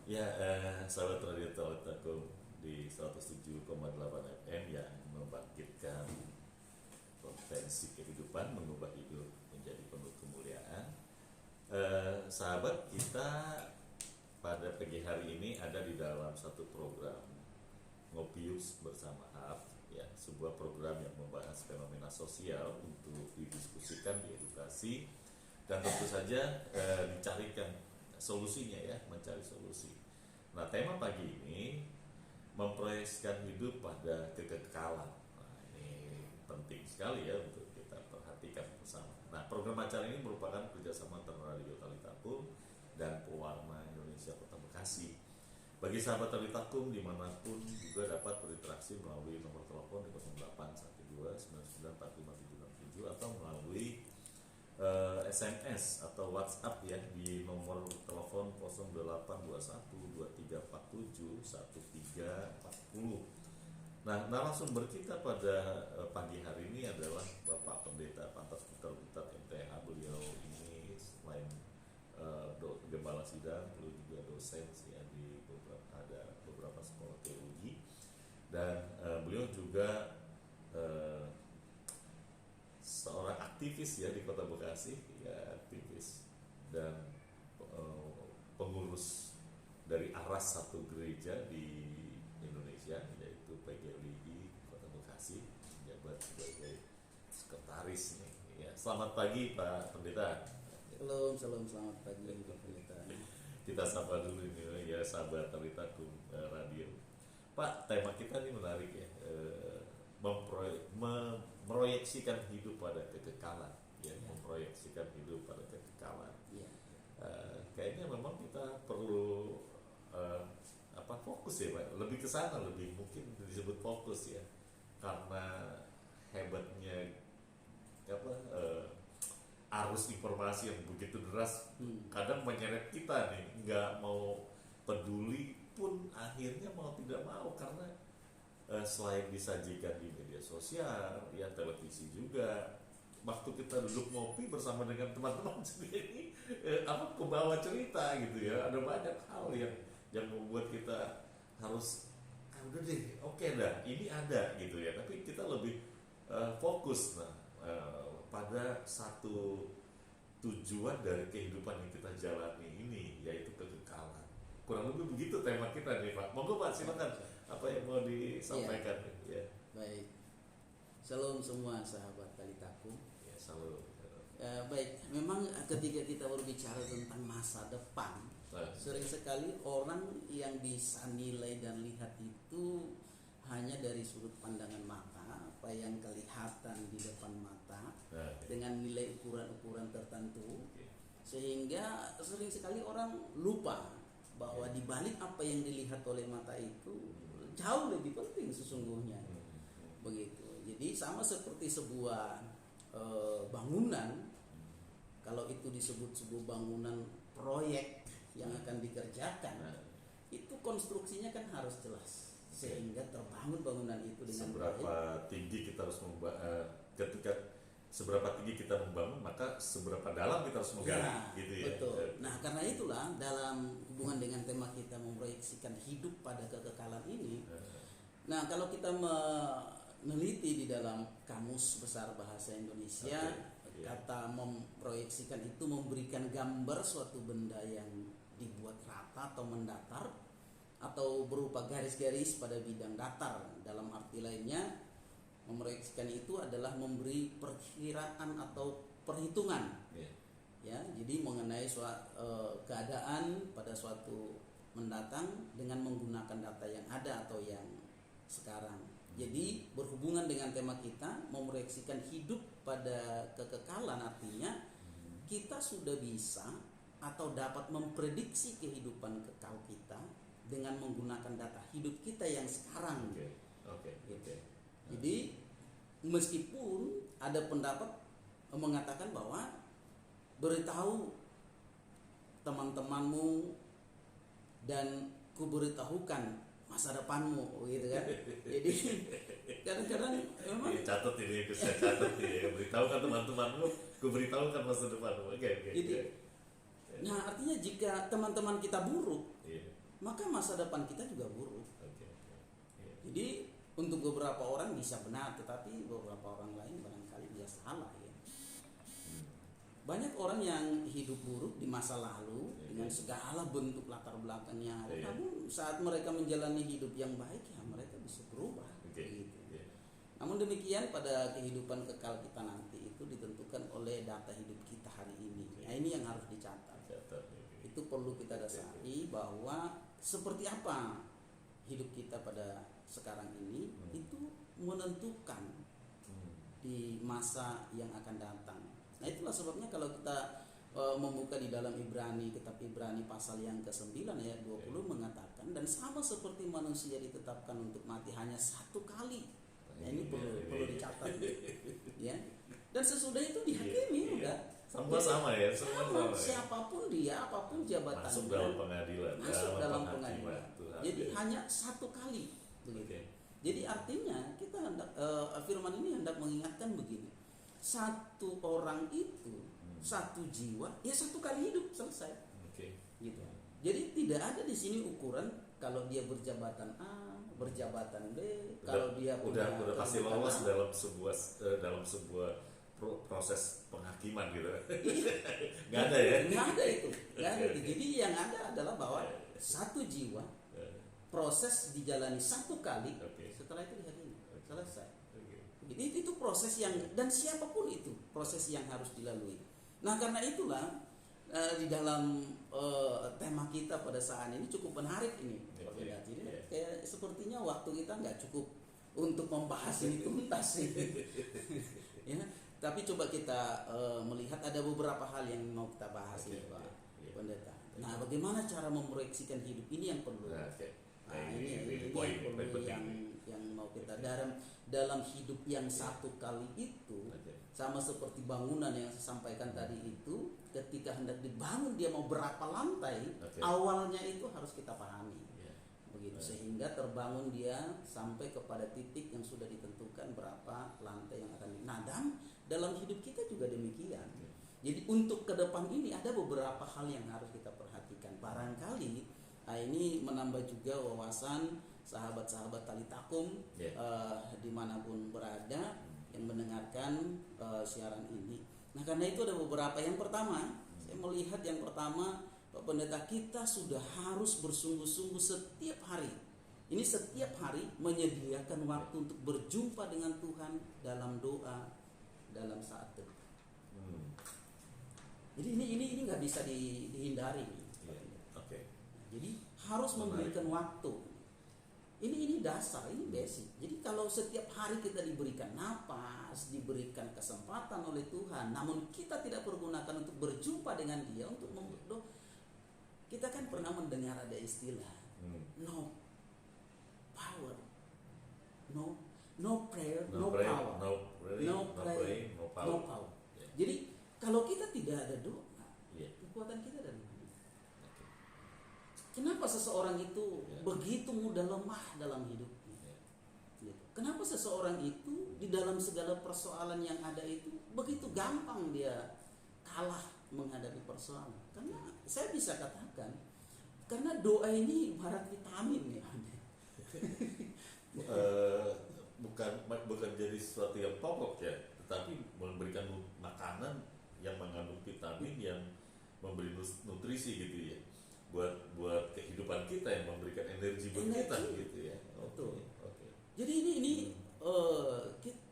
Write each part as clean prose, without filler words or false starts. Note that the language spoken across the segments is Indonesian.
Ya, sahabat Radio Talitakum di 107,8 FM yang membangkitkan potensi kehidupan, mengubah hidup menjadi penuh kemuliaan. Sahabat, kita pada pagi hari ini ada di dalam satu program Ngopius bersama HAF, ya, sebuah program yang membahas fenomena sosial untuk didiskusikan, diedukasi, dan tentu saja dicarikan solusinya, ya, mencari solusi. Nah, tema pagi ini memproyeksikan hidup pada kekekalan. Nah, ini penting sekali ya untuk kita perhatikan bersama. Nah, program acara ini merupakan kerjasama antara Radio Talitakum dan Pewarna Indonesia Kota Bekasi. Bagi sahabat Talitakum dimanapun juga dapat berinteraksi melalui nomor telepon di 0812 9945 767 atau melalui SMS atau WhatsApp ya di nomor telepon 082123471340. Nah, narasumber kita pada pagi hari ini adalah Bapak Pendeta Pantas Putar Butar MTH. Beliau ini selain gembala sidang, beliau juga dosen ya di beberapa sekolah teologi, dan beliau juga seorang aktivis ya di Kota Bekasi, ya, aktivis dan pengurus dari Aras satu gereja di Indonesia, yaitu PGLI Kota Bekasi, menjabat sebagai sekretaris nih. Ya, selamat pagi Pak Pendeta. Shalom, selamat pagi Pak Pendeta. Kita sapa dulu ini ya sahabat Talitakum Radio. Pak, tema kita ini menarik ya. Memproyeksikan hidup pada kekekalan, ya, memproyeksikan hidup pada kekekalan. Ya. Kayaknya memang kita perlu fokus ya, Pak. Lebih ke sana, lebih mungkin disebut fokus ya, karena hebatnya arus informasi yang begitu deras kadang menyeret kita nih, nggak mau peduli pun akhirnya mau tidak mau, karena selain disajikan di media sosial, ya, televisi juga. Waktu kita duduk ngopi bersama dengan teman-teman sendiri, kebawa cerita gitu ya. Ada banyak hal yang membuat kita harus udah deh, oke dah, ini ada gitu ya. Tapi kita lebih fokus pada satu tujuan dari kehidupan yang kita jalani ini, yaitu kekekalan. Kurang lebih begitu tema kita nih Pak. Monggo Pak, silakan apa yang mau disampaikan ya. Baik. Shalom semua sahabat Talitakum. Ya, shalom. Baik, memang ketika kita berbicara tentang masa depan, sering sekali orang yang bisa nilai dan lihat itu hanya dari sudut pandangan mata, apa yang kelihatan di depan mata, dengan nilai ukuran-ukuran tertentu, sehingga sering sekali orang lupa bahwa di balik apa yang dilihat oleh mata itu jauh lebih penting sesungguhnya. Begitu. Jadi sama seperti sebuah bangunan, kalau itu disebut sebuah bangunan proyek yang akan dikerjakan, itu konstruksinya kan harus jelas, sehingga terbangun bangunan itu dengan seberapa baik. tinggi kita harus ketika seberapa tinggi kita membangun, maka seberapa dalam kita harus menggali, gitu ya. Betul. Nah, karena itulah dalam hubungan dengan tema kita memproyeksikan hidup pada kekekalan ini. Nah, kalau kita meneliti di dalam Kamus Besar Bahasa Indonesia, kata memproyeksikan itu memberikan gambar suatu benda yang dibuat rata atau mendatar, atau berupa garis-garis pada bidang datar. Dalam arti lainnya, memproyeksikan itu adalah memberi perkiraan atau perhitungan, ya, jadi mengenai keadaan pada suatu mendatang dengan menggunakan data yang ada atau yang sekarang. Jadi berhubungan dengan tema kita memproyeksikan hidup pada kekekalan, artinya kita sudah bisa atau dapat memprediksi kehidupan kekal kita dengan menggunakan data hidup kita yang sekarang. Gitu. Jadi meskipun ada pendapat mengatakan bahwa beritahu teman-temanmu dan kuberitahukan masa depanmu, gitu kan. Jadi kadang-kadang memang catat ini, saya catat ya, beritahukan teman-temanmu, kuberitahukan masa depanmu. Jadi nah, artinya jika teman-teman kita buruk, maka masa depan kita juga buruk. Oke. Iya. Jadi untuk beberapa orang bisa benar, tetapi beberapa orang lain barangkali dia salah ya. Banyak orang yang hidup buruk di masa lalu dengan segala bentuk latar belakangnya, namun saat mereka menjalani hidup yang baik ya mereka bisa berubah. Gitu. Namun demikian pada kehidupan kekal kita nanti itu ditentukan oleh data hidup kita hari ini. Nah ini yang harus dicatat. Itu perlu kita dasari bahwa seperti apa hidup kita pada sekarang ini itu menentukan di masa yang akan datang. Nah itulah sebabnya kalau kita membuka di dalam Ibrani, kitab Ibrani pasal yang ke-9 ayat 20 mengatakan, dan sama seperti manusia ditetapkan untuk mati hanya satu kali. Nah ini perlu dicatat ya. Dan sesudah itu dihakimi udah. Sama ya, sama. Siapapun dia, apapun jabatannya Masuk dalam pengadilan. Masuk dalam pengadilan. Tuhan. Jadi hanya satu kali begitu. Jadi artinya kita hendak firman ini hendak mengingatkan begini. Satu orang itu, satu jiwa, ya satu kali hidup selesai. Gitu. Jadi tidak ada di sini ukuran kalau dia berjabatan A, berjabatan B, kalau dia udah pasti lolos dalam sebuah proses penghakiman gitu. Nggak ada ya? Nggak ada itu. Jadi yang ada adalah bahwa satu jiwa proses dijalani satu kali, setelah itu dihakimi, selesai. Jadi itu proses yang, dan siapapun itu proses yang harus dilalui. Nah karena itulah di dalam tema kita pada saat ini cukup menarik ini. Jadi kayak sepertinya waktu kita nggak cukup untuk membahas ini tuntas sih. Ya, tapi coba kita melihat ada beberapa hal yang mau kita bahas ini Pak Pendeta. Nah bagaimana cara memproyeksikan hidup ini yang perlu. Ini poin yang mau kita dalam hidup yang satu kali itu sama seperti bangunan yang saya sampaikan tadi itu, ketika hendak dibangun dia mau berapa lantai, awalnya itu harus kita pahami begitu sehingga terbangun dia sampai kepada titik yang sudah ditentukan berapa lantai yang akan. Nah dalam hidup kita juga demikian. Jadi untuk ke depan ini ada beberapa hal yang harus kita perhatikan. Barangkali ini menambah juga wawasan sahabat-sahabat Talitakum dimanapun berada yang mendengarkan siaran ini. Nah karena itu ada beberapa. Yang pertama, saya melihat yang pertama Pak Pendeta, kita sudah harus bersungguh-sungguh setiap hari. Ini setiap hari menyediakan waktu untuk berjumpa dengan Tuhan dalam doa, dalam saat teduh. Jadi ini nggak bisa dihindari. Jadi harus memberikan waktu. Ini dasar, ini basic. Jadi kalau setiap hari kita diberikan napas, diberikan kesempatan oleh Tuhan, namun kita tidak pergunakan untuk berjumpa dengan Dia, untuk berdoa. Kita kan pernah mendengar ada istilah no power, no prayer, no power. No prayer, no power. Jadi kalau kita tidak ada doa, kekuatan kita dari mana? Kenapa seseorang itu begitu mudah lemah dalam hidupnya? Kenapa seseorang itu di dalam segala persoalan yang ada itu begitu gampang dia kalah menghadapi persoalan? Karena saya bisa katakan, karena doa ini ibarat vitamin ya. Bukan jadi sesuatu yang pokok ya, tetapi memberikan makanan yang mengandung vitamin yang memberi nutrisi gitu ya, buat kehidupan kita, yang memberikan energi buat kita gitu ya. Betul. Jadi ini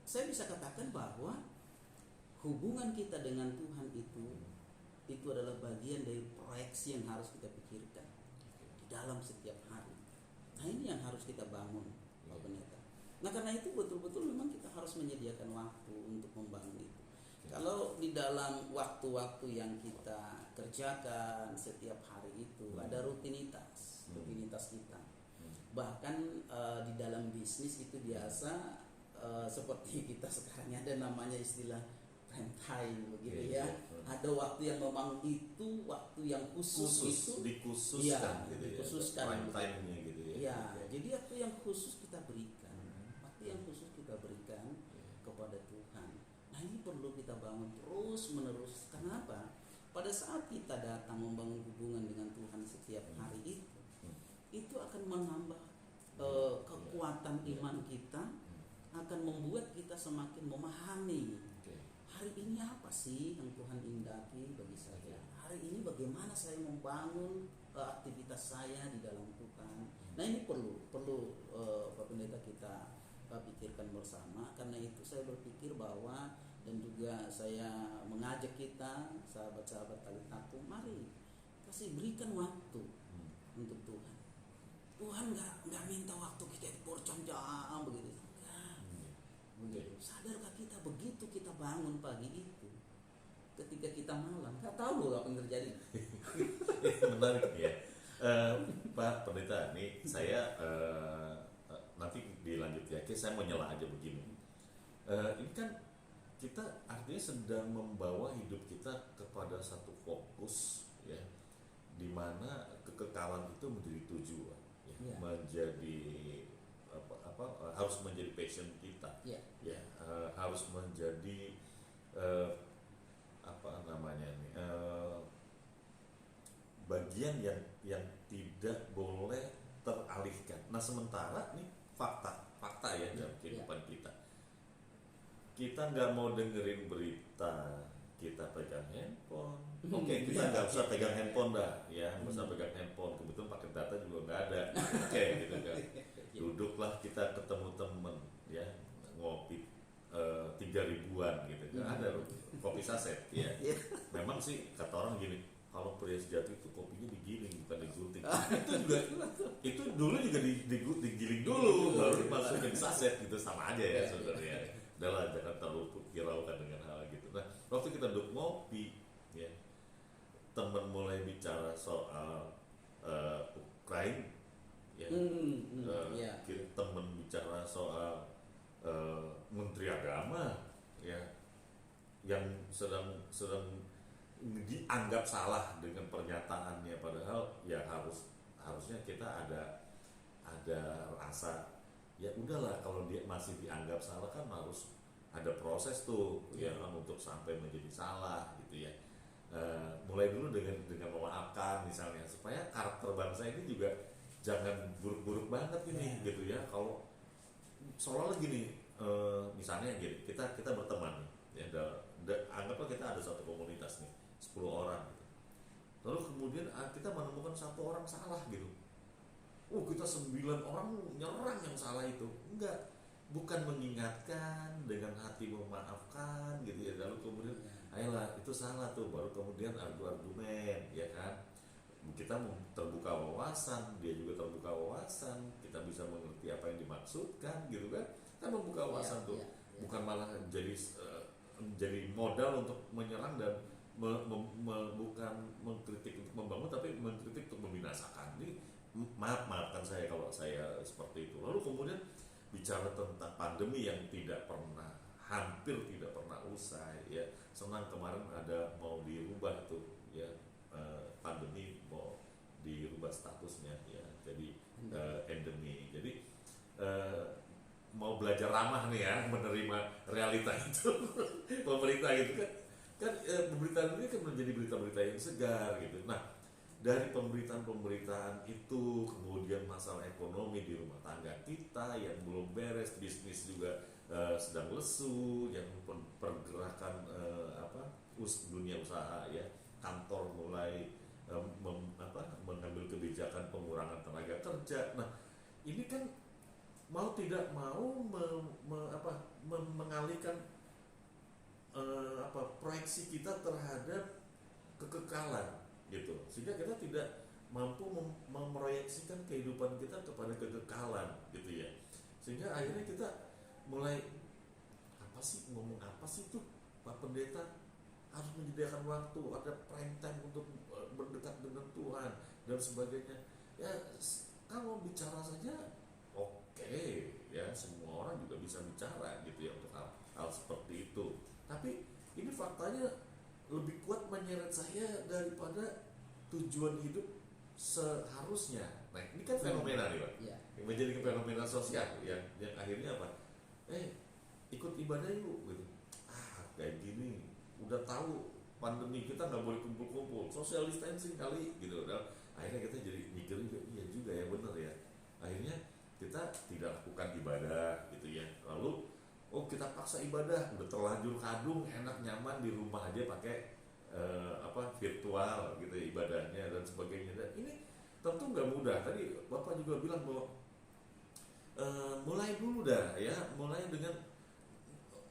saya bisa katakan bahwa hubungan kita dengan Tuhan itu adalah bagian dari proyeksi yang harus kita pikirkan di dalam setiap hari. Nah ini yang harus kita bangun, Pak Pendeta. Nah karena itu betul-betul memang kita harus menyediakan waktu untuk membangun itu. Kalau di dalam waktu-waktu yang kita kerjakan setiap hari itu ada rutinitas kita. Bahkan di dalam bisnis itu biasa seperti kita sekarang ada namanya istilah prime time begitu ya. Ada waktu yang memang itu waktu yang khusus itu dikhususkan gitu dikhususkan ya. Prime time-nya gitu ya. Ya, jadi waktu yang khusus kita berikan. Waktu yang khusus kita berikan kepada Tuhan. Nah, ini perlu kita bangun terus-menerus. Kenapa? Pada saat kita datang membangun hubungan dengan Tuhan setiap hari itu, kekuatan iman kita akan membuat kita semakin memahami hari ini apa sih yang Tuhan indaki bagi saya. Hari ini bagaimana saya membangun aktivitas saya di dalam Tuhan. Nah ini perlu Pak Pendeta kita pikirkan bersama. Karena itu saya berpikir bahwa dan juga saya mengajak kita sahabat-sahabat Talitakum, mari kasih berikan waktu untuk Tuhan. Tuhan nggak minta waktu kita berjam-jam begitu. Begitu. Sadarkah kita begitu kita bangun pagi itu, ketika kita malam nggak tahu loh apa yang terjadi. Menarik ya, Pak Pendeta. Nih saya nanti dilanjut ya. Saya mau nyela aja begini. Ini kan kita artinya sedang membawa hidup kita kepada satu fokus ya, di mana kekekalan itu menjadi tujuan, ya. Menjadi harus menjadi passion kita, ya, harus menjadi bagian yang tidak boleh teralihkan. Nah sementara nih fakta ya dalam kehidupan kita nggak mau dengerin berita, kita pegang handphone. Oke, kita nggak usah pegang handphone dah, ya nggak usah pegang handphone. Kebetulan pakai data juga nggak ada. Oke, gitu kan. Duduklah kita ketemu temen, ya ngopi 3.000-an gitu kan. Ada kopi saset, ya. Memang sih kata orang gini, kalau pria sejati itu kopinya digiling bukan digunting. Itu dulu juga digiling dulu, baru dimasukin saset gitu, sama aja ya sebenarnya. Udahlah, jangan terlalu hiraukan dengan hal gitu. Nah, waktu kita duduk ngopi, ya, teman mulai bicara soal Ukraina, ya, teman bicara soal Menteri Agama, ya, yang sedang dianggap salah dengan pernyataannya, padahal ya harusnya kita ada rasa, ya udahlah, kalau dia masih dianggap salah kan harus ada proses tuh ya untuk sampai menjadi salah gitu ya. Mulai dulu dengan memaafkan misalnya, supaya karakter bangsa ini juga jangan buruk-buruk banget ini gitu ya. Kalau seolah-olah gini, misalnya gini, kita berteman nih, ya, anggaplah kita ada satu komunitas nih 10 orang gitu. Lalu kemudian kita menemukan satu orang salah gitu. Kita 9 orang nyerang yang salah itu. Enggak, bukan mengingatkan dengan hati memaafkan gitu ya. Lalu kemudian ayolah itu salah tuh, baru kemudian argumen ya kan. Kita terbuka wawasan, dia juga terbuka wawasan, kita bisa mengerti apa yang dimaksudkan gitu kan. Kita membuka wawasan tuh. Bukan malah jadi modal untuk menyerang dan bukan mengkritik untuk membangun, tapi mengkritik untuk membinasakan. Ini maafkan saya kalau saya seperti itu. Lalu kemudian bicara tentang pandemi yang hampir tidak pernah usai ya. Senang kemarin ada mau dirubah tuh ya, pandemi mau dirubah statusnya ya, jadi endemi. Jadi mau belajar ramah nih ya, menerima realita itu. Pemerintah gitu kan pemberitaan ini kan menjadi berita-berita yang segar gitu. Nah, dari pemberitaan itu, kemudian masalah ekonomi di rumah tangga kita yang belum beres, bisnis juga sedang lesu, yang pergerakan dunia usaha ya, kantor mulai mengambil kebijakan pengurangan tenaga kerja. Nah, ini kan mau tidak mau mengalihkan proyeksi kita terhadap kekekalan gitu, sehingga kita tidak mampu memproyeksikan kehidupan kita kepada kekekalan gitu ya. Sehingga akhirnya kita mulai ngomong apa sih tuh Pak Pendeta, harus menyediakan waktu, ada prime time untuk berdekat dengan Tuhan dan sebagainya. Ya kalau bicara saja oke, ya semua orang juga bisa bicara gitu ya untuk hal seperti itu. Tapi ini faktanya lebih kuat menyeret saya daripada tujuan hidup seharusnya. Nah ini kan fenomena nih Pak, menjadi fenomena sosial yang akhirnya apa? Ikut ibadah yuk gitu. Kayak gini, udah tahu pandemi kita nggak boleh kumpul-kumpul, social distancing kali gitu. Dan akhirnya kita jadi mikir juga, iya juga ya, bener ya. Akhirnya kita paksa ibadah, udah terlanjur kadung, enak nyaman di rumah aja pakai virtual gitu ya, ibadahnya dan sebagainya. Dan ini tentu nggak mudah. Tadi Bapak juga bilang bahwa mulai dulu dah ya, mulai dengan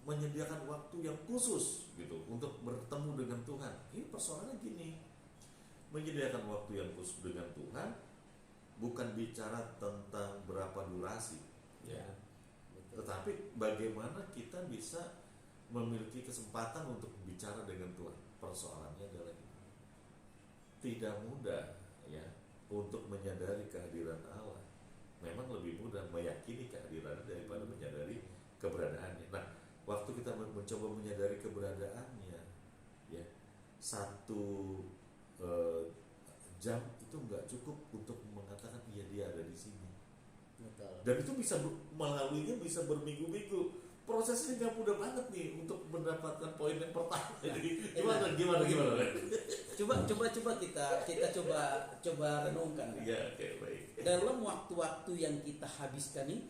menyediakan waktu yang khusus gitu untuk bertemu dengan Tuhan. Ini persoalannya gini, menyediakan waktu yang khusus dengan Tuhan bukan bicara tentang berapa durasi ya, tetapi bagaimana kita bisa memiliki kesempatan untuk bicara dengan Tuhan. Persoalannya adalah tidak mudah ya untuk menyadari kehadiran Allah. Memang lebih mudah meyakini kehadirannya daripada menyadari keberadaannya. Nah, waktu kita mencoba menyadari keberadaannya ya, 1 jam itu nggak cukup untuk mengatakan iya dia ada di sini. Betul. Dan itu bisa melaluinya bisa berminggu-minggu. Prosesnya nggak mudah banget nih untuk mendapatkan poin yang pertama. Jadi gimana? Coba kita coba renungkan. Ya, oke, baik. Dalam waktu-waktu yang kita habiskan ini,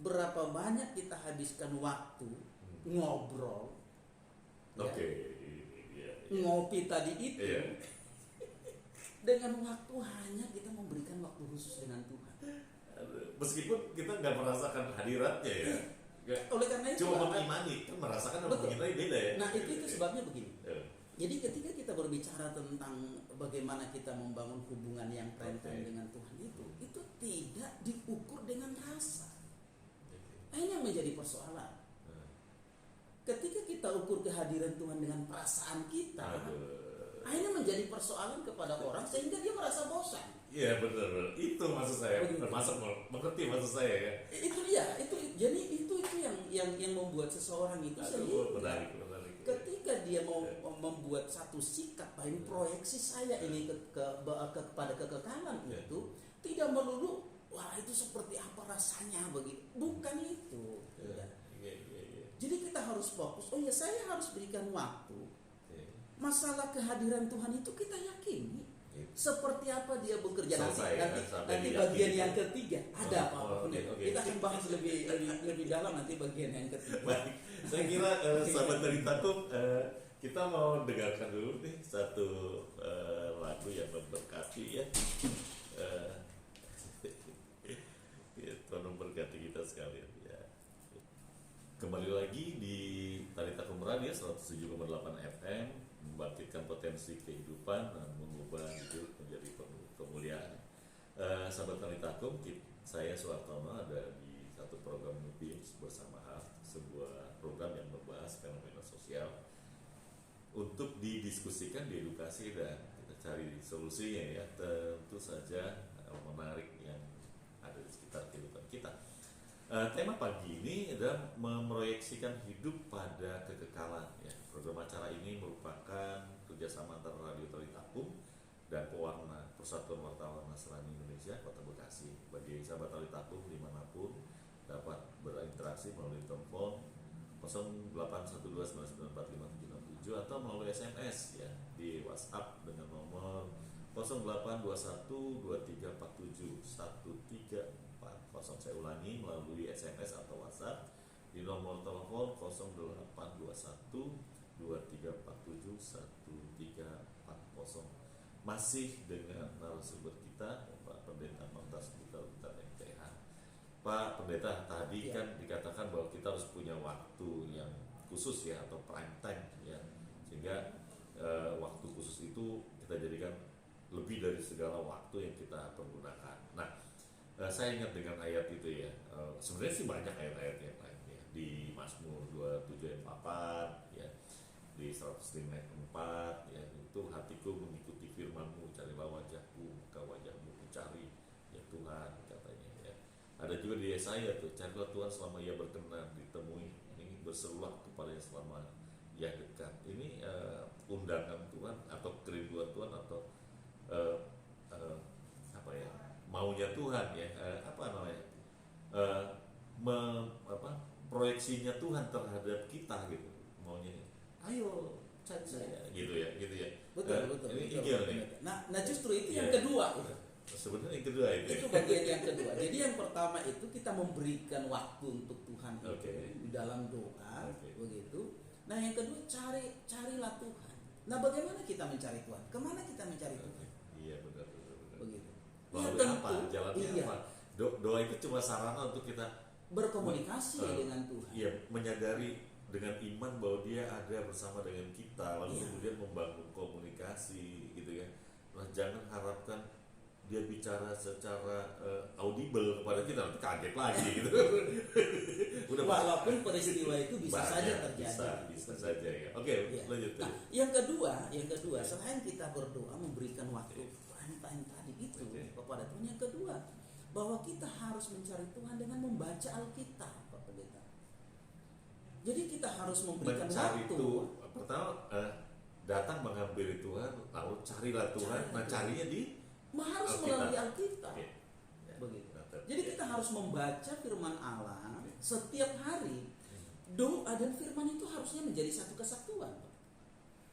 berapa banyak kita habiskan waktu ngobrol, ngopi tadi itu, dengan waktu hanya kita memberikan waktu khusus dengan Tuhan. Meskipun kita nggak merasakan hadiratnya ya. Oleh karena itu cuma mengimani, kan merasakan atau mengimani beda ya. Nah itu sebabnya begini. Jadi ketika kita berbicara tentang bagaimana kita membangun hubungan yang perintah dengan Tuhan itu tidak diukur dengan rasa. Ini yang menjadi persoalan. Ketika kita ukur kehadiran Tuhan dengan perasaan kita, akhirnya menjadi persoalan kepada orang sehingga dia merasa bosan. Iya benar. Itu maksud saya. Termasuk mengerti maksud saya ya. Itu dia. Jadi itu yang membuat seseorang itu menarik. Ketika dia mau membuat satu sikap, ini proyeksi saya ini kepada kekekalan itu tidak melulu wah itu seperti apa rasanya begitu. Bukan itu. Jadi kita harus fokus. Oh ya, saya harus berikan waktu. Masalah kehadiran Tuhan itu kita yakini. Seperti apa dia bekerja nanti bagian yang ketiga ada apa? Kita akan bahas lebih dalam nanti bagian yang ketiga. Baik, saya kira sahabat dari Takum, kita mau dengarkan dulu nih satu lagu yang memberkati ya. Tuhan memberkati kita sekalian ya. Kembali lagi di Talitakum Radio 107,8 FM, membangkitkan potensi kehidupan dan mengubah hidup menjadi kemuliaan. Sahabat Talitakum, saya Suartono ada di satu program Nubis bersama HAF, sebuah program yang membahas fenomena sosial untuk didiskusikan, diedukasi dan kita cari solusinya ya. Tentu saja menarik yang ada di sekitar kehidupan kita. Tema pagi ini adalah memproyeksikan hidup pada kekekalan ya. Program acara ini merupakan kerjasama antara Radio Talitakum dan Pewarna, Persatuan Wartawan Nasrani Indonesia Kota Bekasi. Bagi sahabat Talitakum dimanapun dapat berinteraksi melalui telepon 0812994567 atau melalui SMS ya di WhatsApp dengan nomor 082123471340. Saya ulangi, melalui SMS atau WhatsApp di nomor telepon 082123471340. Masih dengan narasumber kita Pak Pendeta Mantas Buta MTH. Pak Pendeta, tadi kan dikatakan bahwa kita harus punya waktu yang khusus ya, atau prime time ya, sehingga waktu khusus itu kita jadikan lebih dari segala waktu yang kita pergunakan. Nah, saya ingat dengan ayat itu ya. Sebenarnya sih banyak ayat-ayat yang lain ya. Di Mazmur 27 ayat 4 ya, di 105 ayat 4 ya, itu hatiku mengikuti firman-Mu, carilah wajah-Mu, maka wajah-Mu kucari ya Tuhan, katanya ya. Ada juga di Yesaya tuh, carilah Tuhan selama Ia berkenan ditemui, ini berserulah kepada Yang selama Ia dekat. Ini undangan Tuhan atau kerinduan Tuhan atau apa ya, maunya Tuhan ya, proyeksinya Tuhan terhadap kita gitu, maunya ayo cari saya gitu ya. Betul. Ini ideal nih. Nah justru itu yang kedua. Sebenarnya yang kedua itu. Itu bagian yang kedua. Jadi yang pertama itu kita memberikan waktu untuk Tuhan itu di dalam doa, begitu. Nah yang kedua carilah Tuhan. Nah bagaimana kita mencari Tuhan? Kemana kita mencari Tuhan? Iya benar. Begitu. Melalui apa? Jalannya apa? Doa itu cuma sarana untuk kita berkomunikasi dengan Tuhan. Iya, menyadari dengan iman bahwa Dia ada bersama dengan kita, lalu kemudian membangun komunikasi, gitu ya. Nah, jangan harapkan Dia bicara secara audible kepada kita, nanti kaget lagi gitu. Walaupun peristiwa itu bisa saja terjadi. Bisa saja ya. Oke, lanjut. Nah, yang kedua, selain kita berdoa memberikan waktu time tadi itu kepada Tuhan, yang kedua bahwa kita harus mencari Tuhan dengan membaca Alkitab, Pak Pendeta. Jadi kita harus memberikan mencari waktu. Pertama datang menghampiri Tuhan, lalu carilah Tuhan. Carinya di harus melalui Alkitab. Begitu. Jadi kita harus membaca firman Allah setiap hari. Doa dan firman itu harusnya menjadi satu kesatuan.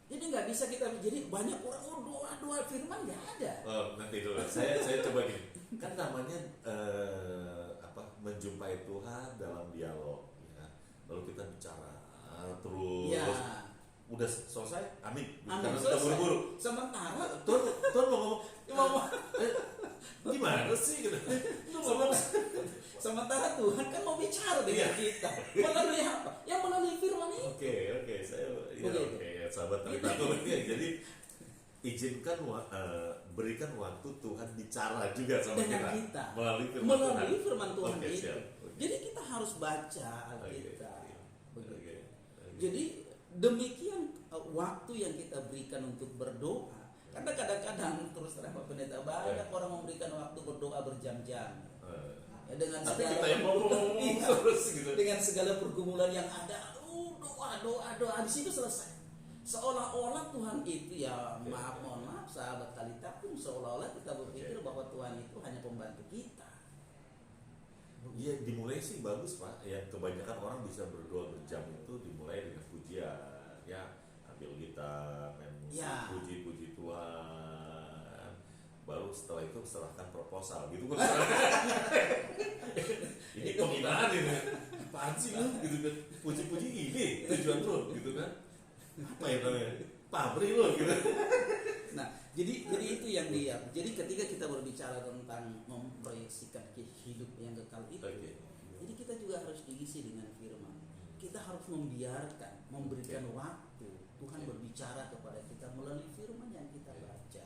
Jadi nggak bisa kita, jadi banyak orang doa firman nggak ada. Nanti dulu, saya coba gini. Kan namanya menjumpai Tuhan dalam dialog, ya. Lalu kita bicara terus. Ya. Udah selesai, amin. Karena kita buru-buru. Sementara Tuhan mau ngomong gimana sih gitu. Sementara Tuhan kan mau bicara dengan kita. Melalui apa? Yang melalui firman itu. Oke, saya ya sahabat aku ya. Jadi izinkan berikan waktu Tuhan bicara juga sama kita melalui firman Tuhan itu. Siap. Jadi kita harus baca Alkitab. Begitu. Jadi demikian waktu yang kita berikan untuk berdoa. Karena kadang-kadang terus terang Pak Pendeta, banyak orang memberikan waktu berdoa berjam-jam. Ya, dengan tapi segala kita yang ngomong terus gitu. Dengan segala pergumulan yang ada, doa di situ selesai. Seolah-olah Tuhan itu ya mohon maaf sahabat Talita pun seolah-olah kita berpikir bahwa Tuhan itu hanya pembantu kita. Iya, dimulai sih bagus Pak. Yang kebanyakan orang bisa berdoa berjam itu dimulai dengan pujian, ya ambil gitar, main musik, puji-puji Tuhan. Baru setelah itu serahkan proposal gitu kan. Ini penghinaan ini. Apaan sih lu gitu kan? Puji-puji ini tujuan lu gitu kan? Apa ya namanya? Pabrik lo gitu. Nah, jadi itu yang dia. Jadi ketika kita berbicara tentang memproyeksikan hidup yang kekal itu, jadi kita juga harus diisi dengan firman. Kita harus membiarkan, memberikan waktu Tuhan berbicara kepada kita melalui firman yang kita baca.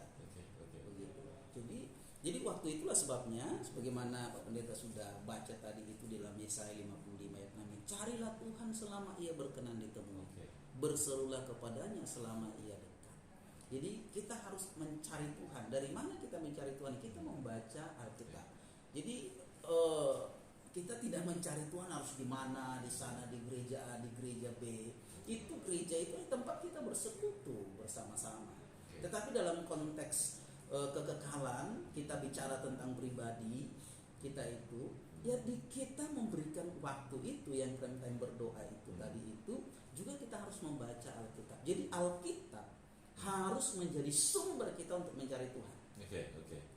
Begitu. Jadi waktu itulah sebabnya, sebagaimana Pak Pendeta sudah baca tadi itu di dalam Yesaya 55 ayat 6, carilah Tuhan selama Ia berkenan ditemui. Berserulah kepadanya selama Ia dekat. Jadi kita harus mencari Tuhan. Dari mana kita mencari Tuhan? Kita membaca Alkitab. Jadi kita tidak mencari Tuhan harus di mana, di sana, di gereja A, di gereja B. Itu gereja itu tempat kita bersekutu bersama-sama. Tetapi dalam konteks kekekalan, kita bicara tentang pribadi kita itu, ya kita memberikan waktu itu yang time berdoa itu tadi itu. Juga kita harus membaca Alkitab. Jadi Alkitab harus menjadi sumber kita untuk mencari Tuhan. Oke.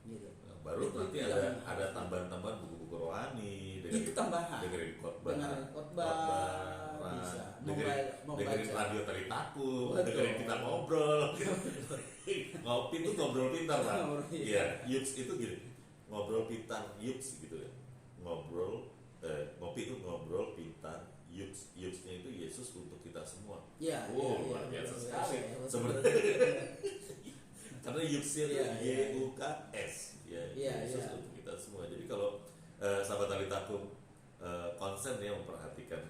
Gitu. Baru itu nanti ada tambahan-tambahan buku-buku rohani. Itu tambahan. Dengerin khotbah. Bisa. Dengerin radio Talitaku. Dengerin kita ngobrol. Ngopi itu ngobrol pintar Pak. Iya. Yups itu gini. Ngobrol pintar. Yups gitu ya. Ngopi itu ngobrol pintar. Yups-nya itu Yesus untuk kita semua. Luar biasa sekali. Sebenarnya karena Yups-nya itu YUKS, Yesus untuk kita semua. Jadi kalau sahabat Talitaku konsen ya memperhatikan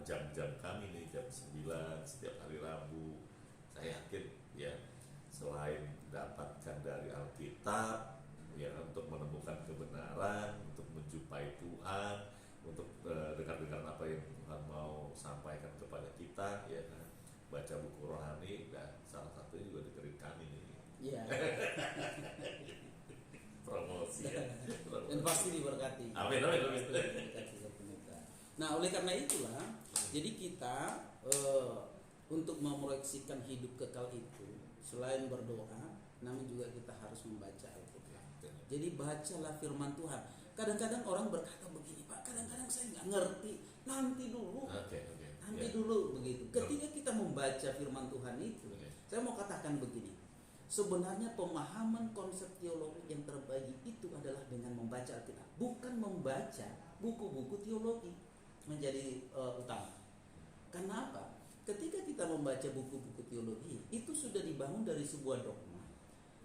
jam-jam kami nih, jam 9 setiap hari Rabu, saya yakin ya selain dapatkan dari Alkitab ya untuk menemukan kebenaran, untuk menjumpai Tuhan, untuk dengar-dengar apa yang Tuhan mau sampaikan kepada kita, ya kan, baca buku rohani, dan salah satunya juga dengerin kami nih. Iya. Promosi ya. Dan pasti diberkati. Amin. Nah, oleh karena itulah, jadi kita untuk memproyeksikan hidup kekal itu, selain berdoa, namun juga kita harus membaca Alkitab. Jadi bacalah firman Tuhan. Kadang-kadang orang berkata begini, Pak, kadang-kadang saya nggak ngerti. Nanti dulu, nanti dulu begitu. Ketika kita membaca firman Tuhan itu, saya mau katakan begini. Sebenarnya pemahaman konsep teologi yang terbaik itu adalah dengan membaca Alkitab, bukan membaca buku-buku teologi menjadi utama. Karena apa? Ketika kita membaca buku-buku teologi, itu sudah dibangun dari sebuah dogma.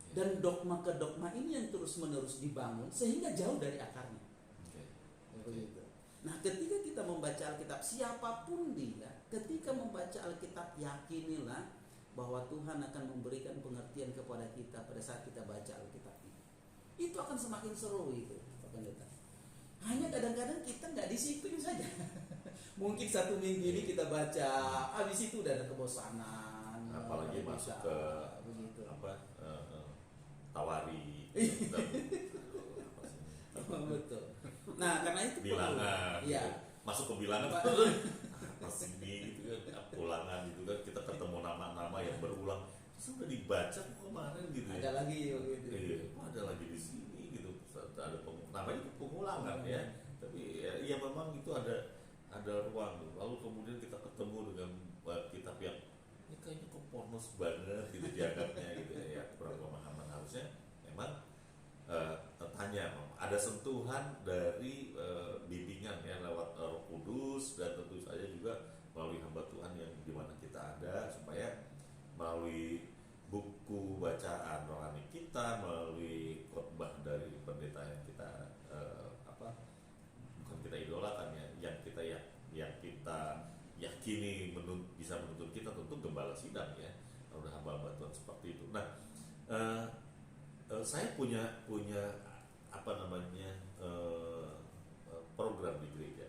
Dan dogma ke dogma ini yang terus-menerus dibangun sehingga jauh dari akarnya. Begitu. Nah, ketika kita membaca Alkitab, siapapun dia, ketika membaca Alkitab, yakinilah bahwa Tuhan akan memberikan pengertian kepada kita pada saat kita baca Alkitab ini. Itu akan semakin seru itu, Pak Pendeta. Hanya kadang-kadang kita nggak disiplin saja. Mungkin 1 minggu ini kita baca, habis itu udah ada kebosanan. Apalagi masuk ke begitu. Tawari. Betul. Nah, karena itu bilangan. Ya. Masuk ke bilangan. Pas ini gitu kan, ulangan gitu kan, kita ketemu nama-nama yang berulang. Sudah dibaca kemarin gitu. Ada lagi begitu. Iya, ada lagi di sini gitu. Ada namanya pengulangan ya. Tapi ya memang itu ada ruang. Lalu kemudian kita ketemu dengan kitab yang ini kayaknya kok pornos banget gitu dianggapnya gitu ya. Kurang pemahaman harusnya memang tanya ada sentuhan dari bimbingan ya lewat Roh Kudus, dan tentu saja juga melalui hamba Tuhan yang dimana kita ada, supaya melalui buku bacaan rohani kita, melalui khotbah dari pendeta yang kita bukan kita idolakan ya, yang kita yakini bisa menuntun kita, tentu gembala sidang ya, udah hamba-hamba Tuhan seperti itu. Nah, saya punya program di gereja,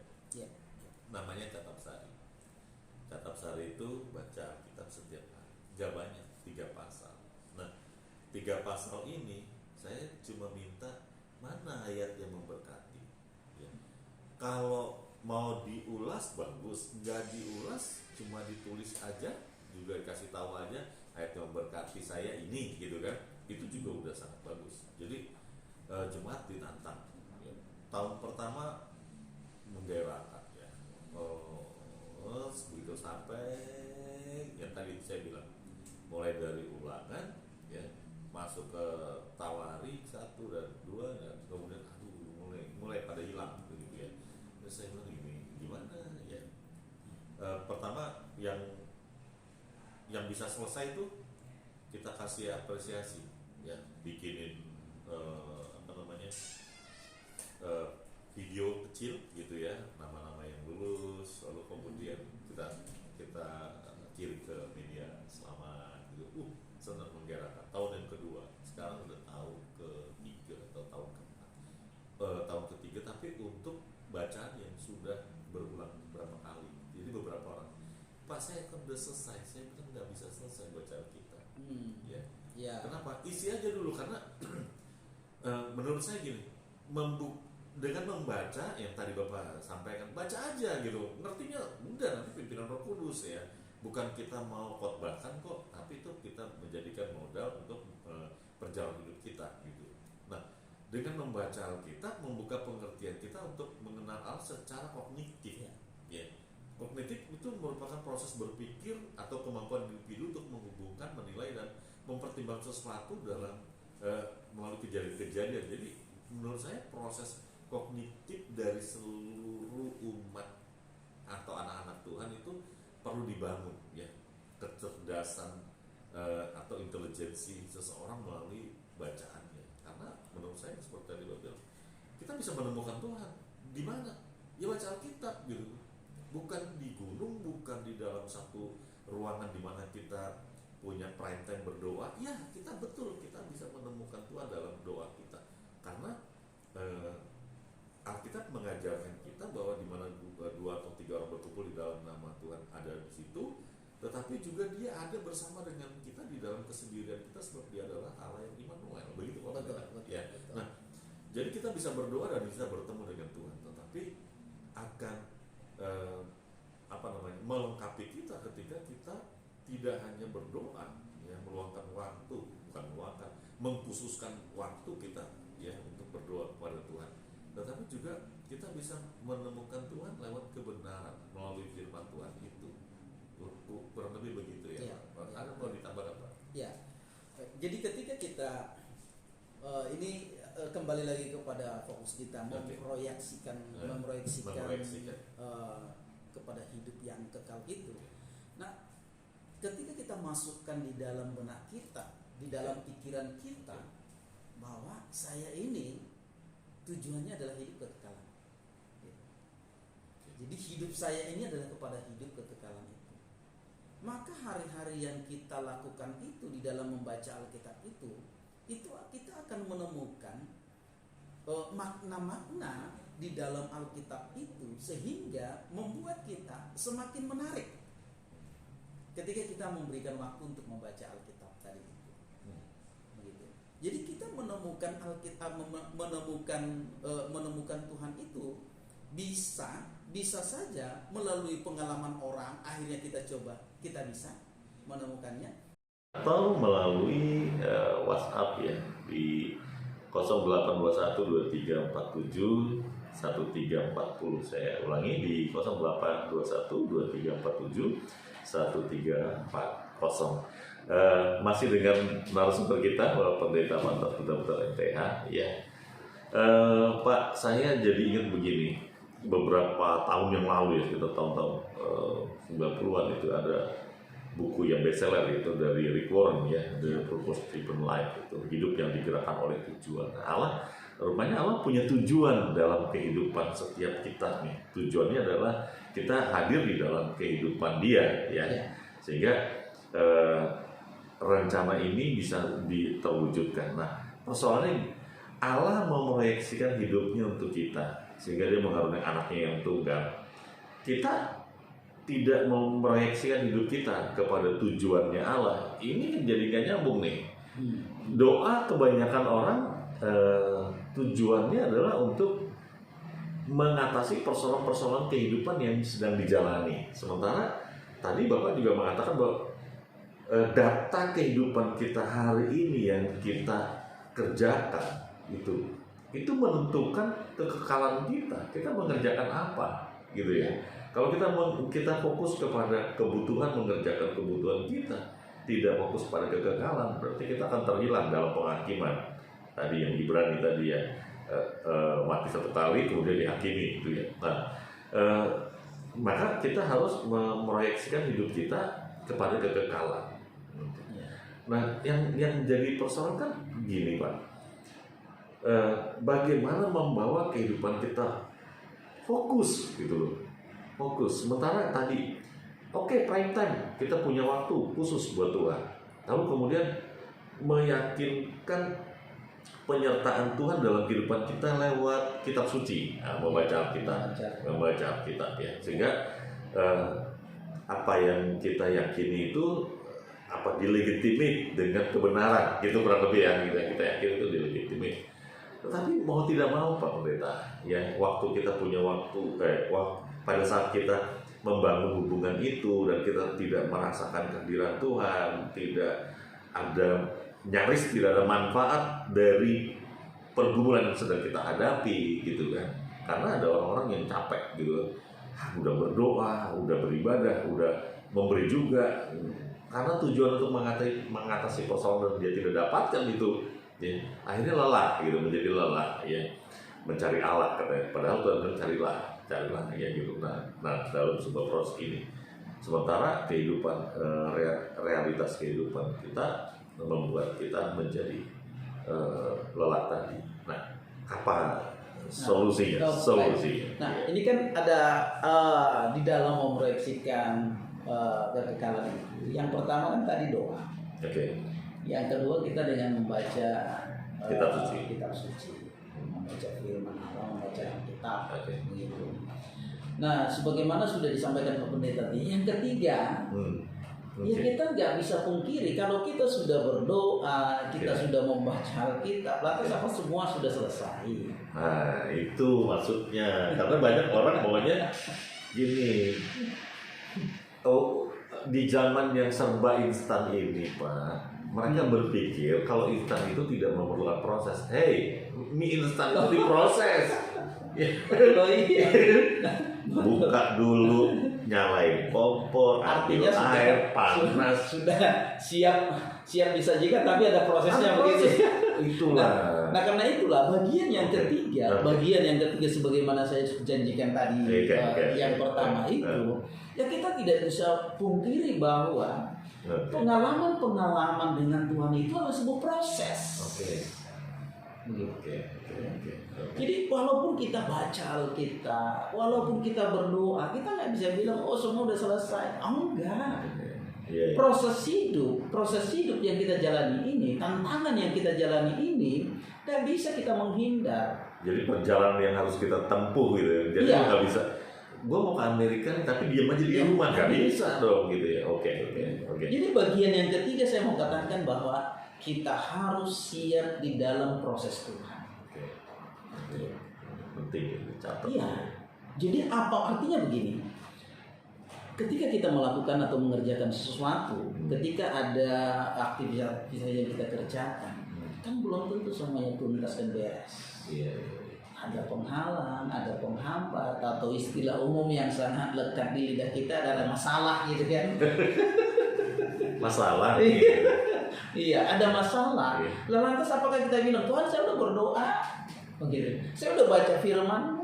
namanya Catap Sari. Catap Sari itu baca Alkitab setiap hari, gak banyak, 3 pasal. Nah, 3 pasal ini saya cuma minta mana ayat yang memberkati ya. Kalau mau diulas bagus, nggak diulas cuma ditulis aja, juga dikasih tahu aja ayat yang memberkati saya ini gitu kan, itu juga udah sangat bagus. Jadi jemaat ditantang ya. Tahun pertama menggairahkan ya, begitu sampai yang tadi saya bilang, mulai dari ulangan ya, masuk ke Tawari 1 dan 2, dan kemudian mulai pada hilang begitu ya. Terus saya bilang gimana ya, pertama yang bisa selesai itu kita kasih apresiasi ya, bikinin video kecil gitu ya, nama-nama yang lulus, lalu kemudian kita kirim ke media selamat gitu. Sangat menggerakkan. Tahun yang kedua, sekarang udah tahun ketiga atau tahun ketiga, tapi untuk bacaan yang sudah berulang beberapa kali. Jadi beberapa orang, Pak, saya kan udah selesai. Saya bilang nggak bisa selesai baca kita. Ya. Kenapa? Isi aja dulu, karena menurut saya gini, dengan membaca yang tadi Bapak sampaikan, baca aja gitu, ngertinya udah nanti pimpinan Roh Kudus ya, bukan kita mau khotbahkan kok, tapi itu kita menjadikan modal untuk perjalanan hidup kita gitu. Nah, dengan membaca Alkitab membuka pengertian kita untuk mengenal Allah secara kognitif ya. Kognitif itu merupakan proses berpikir atau kemampuan individu untuk menghubungkan, menilai, dan mempertimbangkan sesuatu dalam melalui kejadian-kejadian. Jadi menurut saya proses kognitif dari seluruh umat atau anak-anak Tuhan itu perlu dibangun ya, kecerdasan atau intelijensi seseorang melalui bacaannya. Karena menurut saya seperti tadi Bapak bilang, kita bisa menemukan Tuhan di mana? Ya baca Alkitab gitu. Bukan di gunung, bukan di dalam satu ruangan di mana kita punya prime time berdoa. Ya, kita bisa menemukan Tuhan dalam doa kita. Karena Alkitab mengajarkan kita bahwa di mana 2 atau 3 orang berkumpul di dalam nama Tuhan ada di situ, tetapi juga Dia ada bersama dengan kita di dalam kesendirian kita, sebab Dia adalah Allah yang Immanuel. Begitu Pak. Ya. Nah, jadi kita bisa berdoa dan bisa bertemu dengan Tuhan, tetapi akan melengkapi kita ketika kita tidak hanya berdoa ya, mengkhususkan waktu kita ya berdoa kepada Tuhan, tetapi juga kita bisa menemukan Tuhan lewat kebenaran melalui firman Tuhan itu. Kurang lebih begitu ya. Ada mau ditambah apa? Ya. Jadi ketika kita ini kembali lagi kepada fokus kita memproyeksikan kepada hidup yang kekal itu. Nah, ketika kita masukkan di dalam benak kita, di dalam pikiran kita, bahwa saya ini tujuannya adalah hidup kekekalan. Jadi hidup saya ini adalah kepada hidup kekekalan itu. Maka hari-hari yang kita lakukan itu di dalam membaca Alkitab itu kita akan menemukan makna-makna di dalam Alkitab itu sehingga membuat kita semakin menarik ketika kita memberikan waktu untuk membaca Alkitab tadi itu. Begitu. Jadi kita menemukan Alkitab, menemukan Tuhan itu bisa saja melalui pengalaman orang, akhirnya kita bisa menemukannya, atau melalui WhatsApp ya di 08212347 1340. Saya ulangi di 08212347 1340. Masih dengan narasumber kita Bapak Pendeta Mantap Betul-Betul MTH ya. Pak, saya jadi ingat begini, beberapa tahun yang lalu ya, sekitar tahun-tahun 90-an itu ada buku yang bestseller itu dari Rick Warren ya, The Purpose Driven Life, itu hidup yang digerakkan oleh tujuan. Rupanya Allah punya tujuan dalam kehidupan setiap kita nih. Tujuannya adalah kita hadir di dalam kehidupan Dia ya. Sehingga rencana ini bisa terwujudkan. Nah, persoalannya Allah memproyeksikan hidupnya untuk kita sehingga Dia mengaruniakan anaknya yang tunggal. Kita tidak memproyeksikan hidup kita kepada tujuannya Allah. Ini jadi gak nyambung nih. Doa kebanyakan orang tujuannya adalah untuk mengatasi persoalan-persoalan kehidupan yang sedang dijalani. Sementara tadi Bapak juga mengatakan bahwa data kehidupan kita hari ini yang kita kerjakan itu menentukan kekekalan kita. Kita mengerjakan apa, gitu ya. Kalau kita fokus kepada kebutuhan, mengerjakan kebutuhan kita, tidak fokus pada kekekalan, berarti kita akan terhilang dalam penghakiman. Tadi yang Ibrani tadi ya, mati satu kali kemudian dihakimi gitu ya. Nah, maka kita harus memproyeksikan hidup kita kepada kekekalan. Nah, yang jadi persoalan kan gini Pak, bagaimana membawa kehidupan kita fokus gitu loh. Fokus. Sementara tadi, prime time, kita punya waktu khusus buat Tuhan. Lalu kemudian meyakinkan penyertaan Tuhan dalam kehidupan kita lewat kitab suci, membaca Alkitab ya. Sehingga apa yang kita yakini itu dilegitimate dengan kebenaran, gitu kurang lebih yang kita yakini itu dilegitimate. Tetapi mau tidak mau Pak Pendeta, ya waktu kita punya pada saat kita membangun hubungan itu dan kita tidak merasakan kehadiran Tuhan, nyaris tidak ada manfaat dari pergumulan yang sedang kita hadapi gitu kan. Karena ada orang-orang yang capek gitu, udah berdoa, udah beribadah, udah memberi juga, karena tujuan untuk mengatasi persoalan dia tidak dapatkan itu, ya, akhirnya lelah gitu, menjadi lelah ya, mencari Allah katanya. Padahal Tuhan carilah ya gitu. Nah dalam sebuah proses ini, sementara kehidupan realitas kehidupan kita membuat kita menjadi lelah tadi. Nah, apa solusinya? Nah, ini kan ada di dalam memproyeksikan kekekalan itu. Yang pertama kan tadi doa. Yang kedua kita dengan membaca kitab suci. Membaca firman Allah, membaca Alkitab, begitu. Nah, sebagaimana sudah disampaikan Pak Pendeta tadi, yang ketiga, ya kita nggak bisa pungkiri kalau kita sudah berdoa, kita sudah membaca Alkitab, lantas apa semua sudah selesai. Nah, itu maksudnya. Karena banyak orang maunya gini. Di zaman yang serba instan ini, Pak, Mereka berpikir kalau instan itu tidak memerlukan proses. Hey, mie instan itu diproses. Oh iya. Buka dulu, nyalain kompor, ambil Artinya air panas. sudah siap disajikan, tapi ada prosesnya begitu. Itulah. Nah karena itulah bagian yang ketiga, sebagaimana saya janjikan tadi yang pertama itu, ya kita tidak bisa pungkiri bahwa pengalaman dengan Tuhan itu adalah sebuah proses. Jadi walaupun kita baca Alkitab, walaupun kita berdoa, kita nggak bisa bilang oh semua udah selesai. Oh enggak. Proses hidup yang kita jalani ini, tantangan yang kita jalani ini, nggak bisa kita menghindar. Jadi perjalanan yang harus kita tempuh gitu ya. Jadi nggak bisa. Gue mau ke Amerika nih, tapi diam aja di rumah, nggak bisa dong gitu ya. Oke. Jadi bagian yang ketiga saya mau katakan bahwa kita harus siap di dalam proses Tuhan. Penting dicatat. Iya. Jadi apa artinya begini? Ketika kita melakukan atau mengerjakan sesuatu, ketika ada aktivitas yang kita kerjakan, kan belum tentu semuanya tuntas dan beres. Iya. Ada penghalang, ada penghambat, atau istilah umum yang sangat lekat di lidah kita adalah masalah gitu kan. Masalah. Iya, ada masalah. Lantas apakah kita bilang Tuhan saya udah berdoa, begitu. Saya udah baca firman-Mu.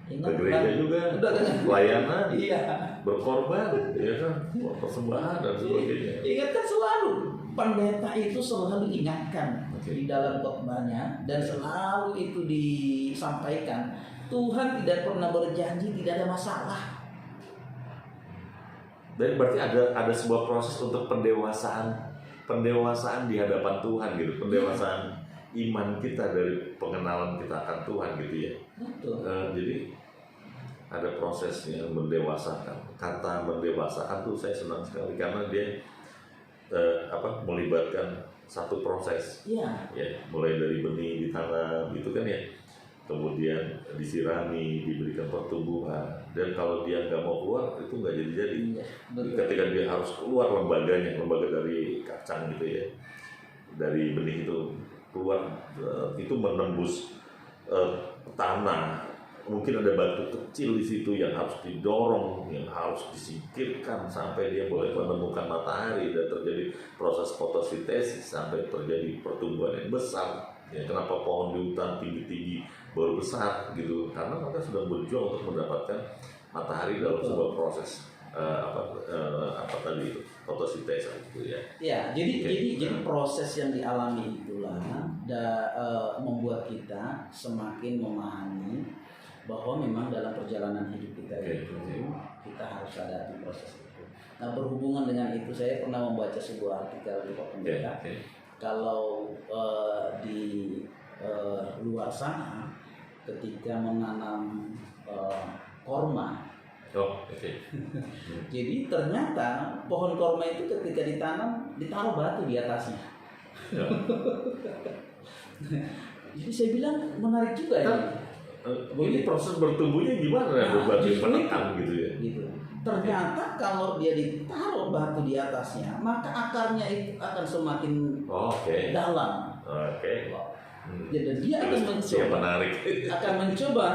Ke gereja juga, pelayanan, iya, berkorban, ya kan, persembahan dan sebagainya. Ingat kan selalu pendeta itu selalu diingatkan di dalam khotbahnya dan selalu itu disampaikan. Tuhan tidak pernah berjanji tidak ada masalah. Dan berarti ada sebuah proses untuk pendewasaan di hadapan Tuhan gitu, pendewasaan iman kita dari pengenalan kita akan Tuhan gitu ya. Betul. Jadi ada prosesnya mendewasakan. Kata mendewasakan tuh saya senang sekali karena dia melibatkan satu proses. Iya. Ya, mulai dari benih ditanam gitu kan ya. Kemudian disirami, diberikan pertumbuhan. Dan kalau dia nggak mau keluar itu nggak jadi-jadi. Iya, ketika dia harus keluar lembaga dari kacang gitu ya. Dari benih itu keluar itu menembus tanah, mungkin ada batu kecil di situ yang harus didorong, yang harus disingkirkan sampai dia boleh menemukan matahari dan terjadi proses fotosintesis sampai terjadi pertumbuhan yang besar. Ya, kenapa pohon di hutan tinggi-tinggi baru besar gitu? Karena mereka sudah berjuang untuk mendapatkan matahari dalam sebuah proses tadi itu fotosintesis gitu ya. Ya, jadi proses yang dialami itulah membuat kita semakin memahami bahwa memang dalam perjalanan hidup kita itu kita harus hadapi proses itu. Nah, berhubungan dengan itu saya pernah membaca sebuah artikel di Pendeta. Kalau di luar sana ketika menanam korma. Jadi ternyata pohon korma itu ketika ditanam ditaruh batu di atasnya. Jadi saya bilang menarik juga ya. Ini proses bertumbuhnya gimana ya? Batu penekam gitu ya. Gitu. Ternyata kalau dia ditaruh batu di atasnya, maka akarnya itu akan semakin dalam. Jadi dia akan mencoba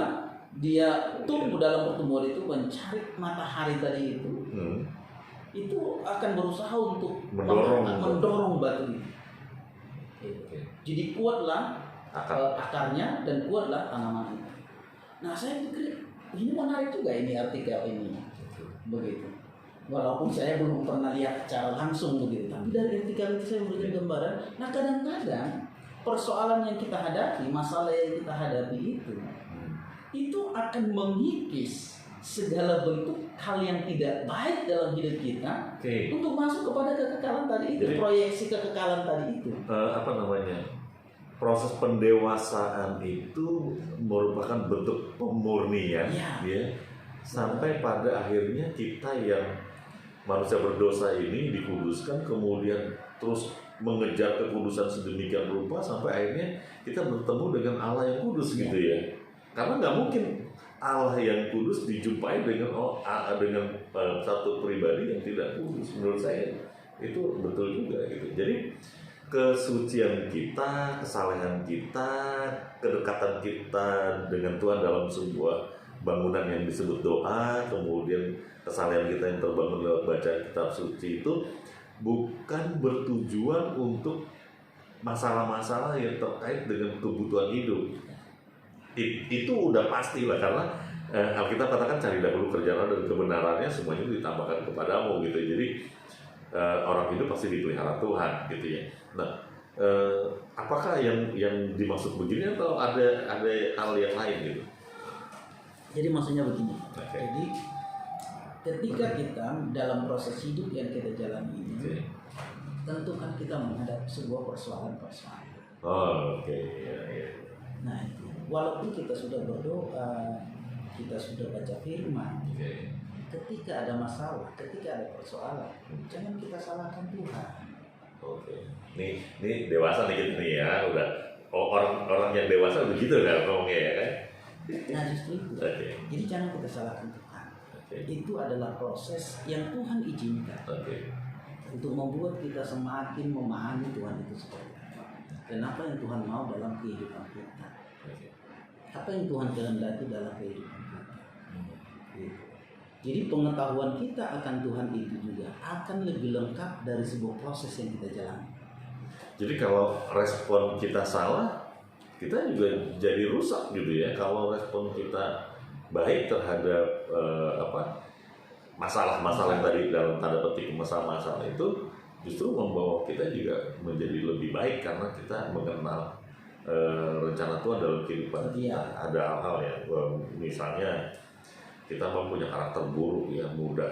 dia tumbuh dalam pertumbuhan itu mencari matahari tadi itu. Itu akan berusaha untuk mendorong batu itu. Jadi kuatlah akarnya dan kuatlah tanaman itu. Nah, saya pikir ini menarik juga ini artikel ini. Begitu. Walaupun saya belum pernah lihat secara langsung begitu, tapi dari artikel itu saya memberikan gambaran. Nah, kadang-kadang persoalan yang kita hadapi, masalah yang kita hadapi itu akan mengikis segala bentuk hal yang tidak baik dalam hidup kita untuk masuk kepada kekekalan tadi itu. Jadi, proyeksi kekekalan tadi itu. Proses pendewasaan itu merupakan bentuk pemurnian, ya, sampai pada akhirnya kita yang manusia berdosa ini dikuduskan, kemudian terus mengejar kekudusan sedemikian rupa sampai akhirnya kita bertemu dengan Allah yang kudus gitu ya. Karena nggak mungkin Allah yang kudus dijumpai dengan satu pribadi yang tidak kudus menurut saya. Itu betul juga gitu. Jadi kesucian kita, kesalehan kita, kedekatan kita dengan Tuhan dalam sebuah bangunan yang disebut doa, kemudian kesalehan kita yang terbangun lewat bacaan kitab suci itu bukan bertujuan untuk masalah-masalah yang terkait dengan kebutuhan hidup. Itu udah pasti lah, karena Alkitab katakan cari dahulu kerjaan dan kebenarannya, semuanya itu ditambahkan kepadamu gitu. Jadi orang hidup pasti dipelihara Tuhan gitu ya. Nah, apakah yang dimaksud begini atau ada hal yang lain gitu? Jadi maksudnya begini. Okay. Jadi ketika kita dalam proses hidup yang kita jalani ini, tentu kan kita menghadapi sebuah persoalan-persoalan. Oh, oke. Ya. Nah itu, walaupun kita sudah berdoa, kita sudah baca firman, ketika ada masalah, ketika ada persoalan, jangan kita salahkan Tuhan. Oke. Ini dewasa dikit nih ya, udah orang yang dewasa begitu kan ngomongnya ya kan? Nah justru itu. Okay. Jadi jangan kita salahkan Tuhan. Okay. Itu adalah proses yang Tuhan izinkan untuk membuat kita semakin memahami Tuhan itu seperti apa. Dan apa yang Tuhan mau dalam kehidupan kita. Apa yang Tuhan kehendaki dalam kehidupan kita. Gitu. Jadi pengetahuan kita akan Tuhan itu juga akan lebih lengkap dari sebuah proses yang kita jalani. Jadi kalau respon kita salah, kita juga jadi rusak gitu ya. Kalau respon kita baik terhadap masalah-masalah yang tadi dalam tanda petik masalah-masalah itu justru membawa kita juga menjadi lebih baik karena kita mengenal rencana Tuhan dalam kehidupan kita. Ada hal-hal yang misalnya kita mempunyai karakter buruk ya, mudah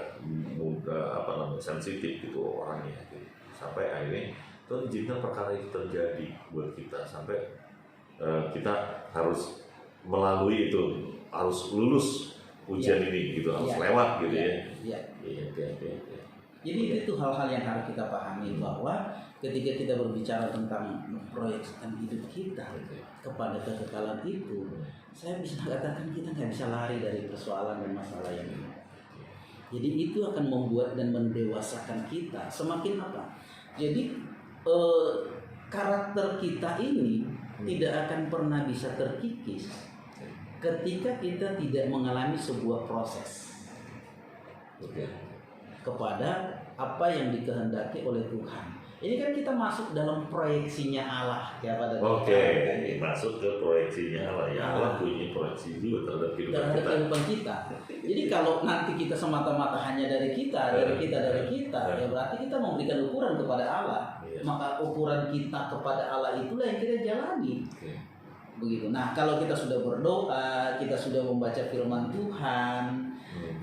sensitif gitu orangnya gitu. Sampai akhirnya Tuhan izinkan perkara itu terjadi buat kita sampai kita harus melalui itu, harus lulus ujian ini gitu, harus lewat gitu ya. Jadi itu hal-hal yang harus kita pahami bahwa ketika kita berbicara tentang proyeksikan hidup kita kepada kekekalan itu, saya bisa katakan kita nggak bisa lari dari persoalan dan masalah yang ini. Jadi itu akan membuat dan mendewasakan kita semakin apa? Jadi karakter kita ini tidak akan pernah bisa terkikis ketika kita tidak mengalami sebuah proses kepada apa yang dikehendaki oleh Tuhan. Ini kan kita masuk dalam proyeksinya Allah ya pada masuk ke proyeksinya Allah ya. Allah punya proyeksi juga terhadap kehidupan kita. Jadi kalau nanti kita semata-mata hanya dari kita, ya berarti kita memberikan ukuran kepada Allah. Maka ukuran kita kepada Allah itulah yang kita jalani. Begitu. Nah, kalau kita sudah berdoa, kita sudah membaca firman Tuhan,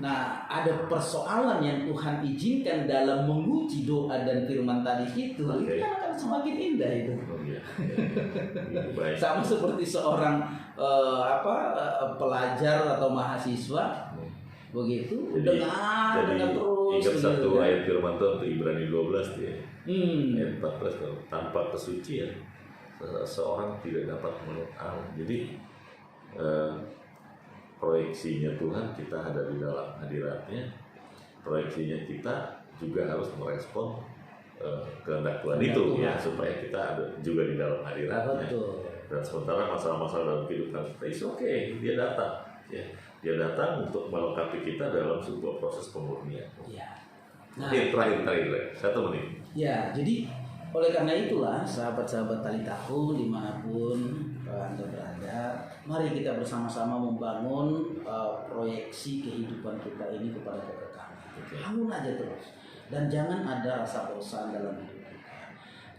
nah ada persoalan yang Tuhan izinkan dalam menguji doa dan firman tadi itu kan akan semakin indah itu. Sama seperti seorang pelajar atau mahasiswa begitu dengar terus. Ingat satu ayat firman Tuhan untuk Ibrani 12 ya. Ayat 14, tanpa kesucian seorang tidak dapat melihat Allah. Jadi proyeksinya Tuhan kita ada di dalam hadiratnya, proyeksinya kita juga harus merespon kehendak Tuhan itu ya, supaya kita ada juga di dalam hadiratnya. Dan sementara masalah-masalah dalam kehidupan kita itu dia datang ya, dia datang untuk melengkapi kita dalam sebuah proses pemurnian. Nah, terakhir 1 menit. Ya, jadi oleh karena itulah sahabat-sahabat Talitaku dimanapun Anda berada, mari kita bersama-sama membangun proyeksi kehidupan kita ini kepada kekekalan. Bangun aja terus dan jangan ada rasa bosan dalam hidup kita.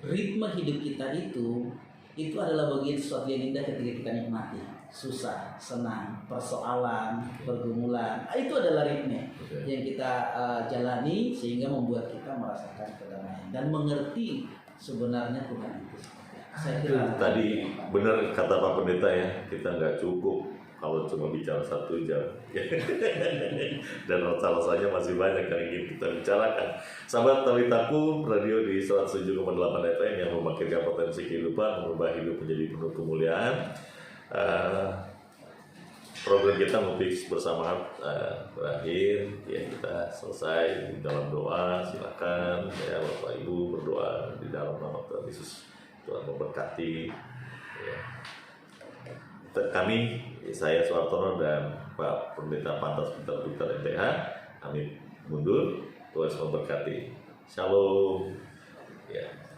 Ritme hidup kita itu adalah bagian sesuatu yang indah ketika kita nikmati. Susah, senang, persoalan, pergumulan, itu adalah ritme yang kita jalani sehingga membuat kita merasakan kedamaian dan mengerti sebenarnya Tuhan itu. Saya kira tadi benar kata Pak Pendeta ya, kita nggak cukup kalau cuma bicara 1 jam dan rasa-rasanya masih banyak yang ingin kita bicarakan. Sahabat Talitaku, radio di 107,8 FM yang membangkitkan potensi kehidupan, mengubah hidup menjadi penuh kemuliaan. Program kita ngopi bersamaan berakhir, ya kita selesai di dalam doa. Silakan ya Bapak Ibu berdoa di dalam nama Tuhan Yesus. Tuhan memberkati. Ya. Kami, saya Suhartono dan Pak Pendeta Pantas Peter MTH, kami mundur. Tuhan memberkati. Shalom. Ya.